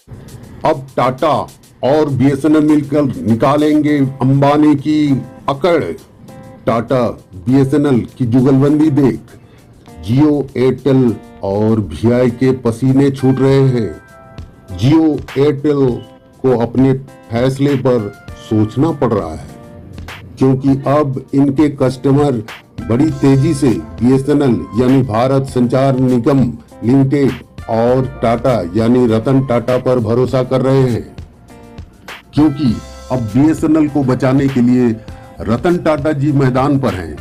अब टाटा और बीएसएनएल मिलकर निकालेंगे अंबानी की अकड़। टाटा बीएसएनएल की जुगलबंदी देख जियो, एयरटेल और वीआई के पसीने छूट रहे हैं। जियो एयरटेल को अपने फैसले पर सोचना पड़ रहा है, क्योंकि अब इनके कस्टमर बड़ी तेजी से बीएसएनएल यानी भारत संचार निगम लिमिटेड और टाटा यानी रतन टाटा पर भरोसा कर रहे हैं, क्योंकि अब बीएसएनएल को बचाने के लिए रतन टाटा जी मैदान पर हैं।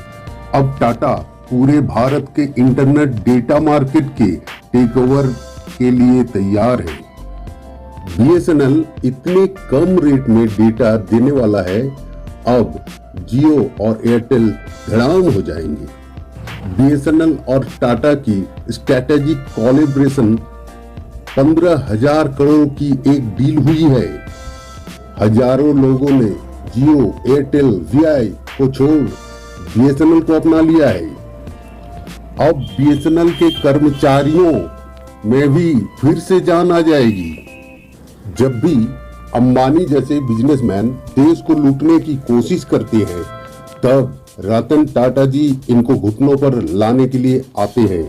अब टाटा पूरे भारत के इंटरनेट डेटा मार्केट के टेकओवर के लिए तैयार है। बीएसएनएल इतने कम रेट में डेटा देने वाला है, अब जियो और एयरटेल धड़ाम हो जाएंगे। बीएसएनएल और टाटा की स्ट्रैटेजिक कोलैबोरेशन 15,000 करोड़ की एक डील हुई है। हजारों लोगों ने जियो, एयरटेल, वीआई को छोड़ बीएसएनएल को अपना लिया है। अब बीएसएनएल के कर्मचारियों में भी फिर से जान आ जाएगी। जब भी अंबानी जैसे बिजनेसमैन देश को लूटने की कोशिश करते हैं, तब रतन टाटा जी इनको घुटनों पर लाने के लिए आते हैं।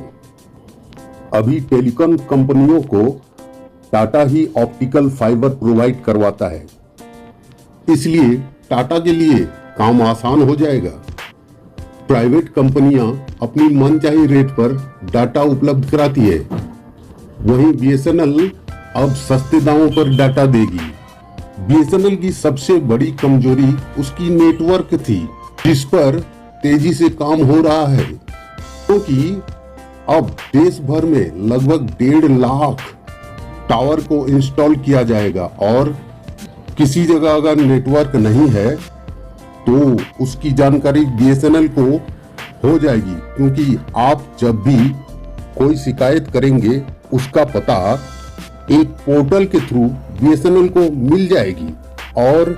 अभी टेलीकॉम कंपनियों को टाटा ही ऑप्टिकल फाइबर प्रोवाइड करवाता है, इसलिए टाटा के लिए काम आसान हो जाएगा। प्राइवेट कंपनियां अपनी मनचाही रेट पर डाटा उपलब्ध कराती है, वहीं बीएसएनएल अब सस्ते दामों पर डाटा देगी। बीएसएनएल की सबसे बड़ी कमजोरी उसकी नेटवर्क थी, जिस पर तेजी से काम हो रहा है, क्योंकि अब देश भर में लगभग 1.5 लाख टावर को इंस्टॉल किया जाएगा और किसी जगह अगर नेटवर्क नहीं है तो उसकी जानकारी बीएसएनएल को हो जाएगी, क्योंकि आप जब भी कोई शिकायत करेंगे उसका पता एक पोर्टल के थ्रू बीएसएनएल को मिल जाएगी और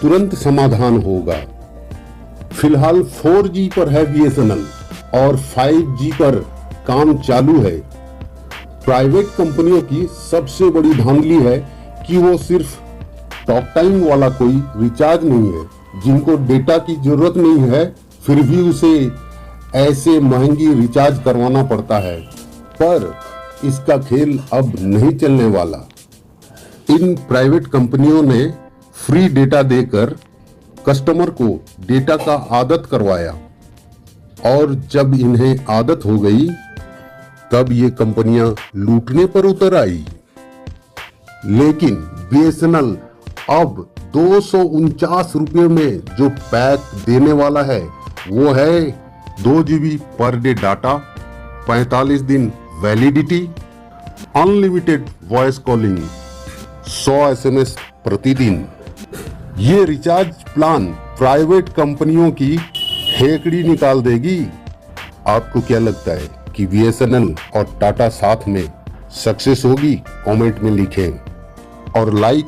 तुरंत समाधान होगा। फिलहाल 4G पर है बीएसएनएल और 5G पर काम चालू है। प्राइवेट कंपनियों की सबसे बड़ी धांधली है कि वो सिर्फ टॉक टाइम वाला कोई रिचार्ज नहीं है, जिनको डेटा की जरूरत नहीं है फिर भी उसे ऐसे महंगी रिचार्ज करवाना पड़ता है। पर इसका खेल अब नहीं चलने वाला। इन प्राइवेट कंपनियों ने फ्री डेटा देकर कस्टमर को डेटा का आदत करवाया और जब इन्हें आदत हो गई तब ये कंपनियां लूटने पर उतर आई। लेकिन बीएसएनएल अब 249 रुपये में जो पैक देने वाला है वो है 2 GB पर डे डाटा, 45 दिन validity, unlimited voice calling, 100 SMS प्रतिदिन। ये रिचार्ज प्लान प्राइवेट कंपनियों की हेकड़ी निकाल देगी। आपको क्या लगता है कि बीएसएनएल और टाटा साथ में सक्सेस होगी? कमेंट में लिखें और लाइक,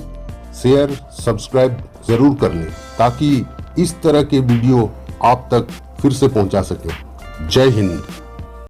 शेयर, सब्सक्राइब जरूर कर लें ताकि इस तरह के वीडियो आप तक फिर से पहुंचा सके। जय हिंद।